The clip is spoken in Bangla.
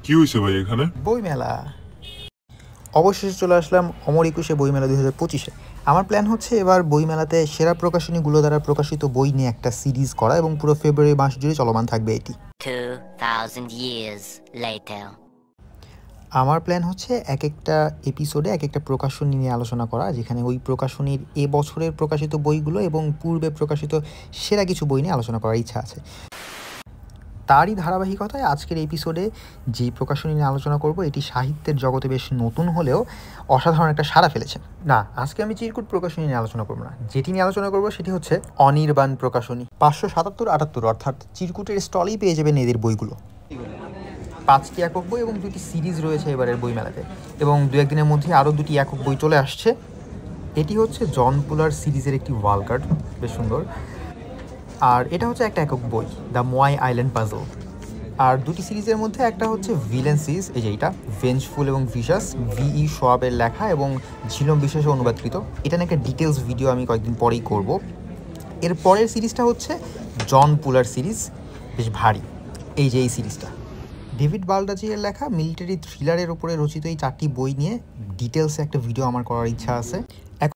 কি হয়েছে ভাই এখানে? বইমেলা। অবশেষে চলে আসলাম অমর একুশে বইমেলা 2025-এ। আমার প্ল্যান হচ্ছে এবার বইমেলাতে সেরা প্রকাশনীগুলো দ্বারা প্রকাশিত বই নিয়ে একটা সিরিজ করা এবং পুরো ফেব্রুয়ারি মাস জুড়ে চলমান থাকবে এটি। 2000 years later. আমার প্ল্যান হচ্ছে এক একটা এপিসোডে এক একটা প্রকাশনী নিয়ে আলোচনা করা, যেখানে ওই প্রকাশনীর এ বছরের প্রকাশিত বইগুলো এবং পূর্বে প্রকাশিত সেরা কিছু বই নিয়ে আলোচনা করার ইচ্ছা আছে। তারই ধারাবাহিকতায় আজকের এপিসোডে যেই প্রকাশনী নিয়ে আলোচনা করব এটি সাহিত্যের জগতে বেশ নতুন হলেও অসাধারণ একটা সাড়া ফেলেছে। না, আজকে আমি চিরকুট প্রকাশনী নিয়ে আলোচনা করব না। যেটি নিয়ে আলোচনা করব সেটি হচ্ছে অনির্বাণ প্রকাশনী। 577-78 অর্থাৎ চিরকুটের স্টলেই পেয়ে যাবেন এদের বইগুলো। 5টি একক বই এবং 2টি সিরিজ রয়েছে এবারের বইমেলাতে, এবং 2-1 দিনের মধ্যে আরও 2টি একক বই চলে আসছে। এটি হচ্ছে জন পুলার সিরিজের একটি ওয়াল কার্ড, বেশ সুন্দর। আর এটা হচ্ছে একটা একক বই, দ্য মোয়াই আইল্যান্ড পাজল। আর 2টি সিরিজের মধ্যে একটা হচ্ছে ভিলেন সিরিজ, এই যে এটা ভেঞ্জফুল এবং ভিশাস, V.E. শোয়াবের লেখা এবং ঝিলম বিশ্বাসে অনুবাদকৃত। এটা নিয়ে একটা ডিটেলস ভিডিও আমি কয়েকদিন পরেই করব। এর পরের সিরিজটা হচ্ছে জন পুলার সিরিজ, বেশ ভারী। এই যে এই সিরিজটা ডেভিড বালডাজিয়ের লেখা মিলিটারি থ্রিলারের উপরে রচিত এই 4টি বই নিয়ে ডিটেলসে একটা ভিডিও আমার করার ইচ্ছা আছে।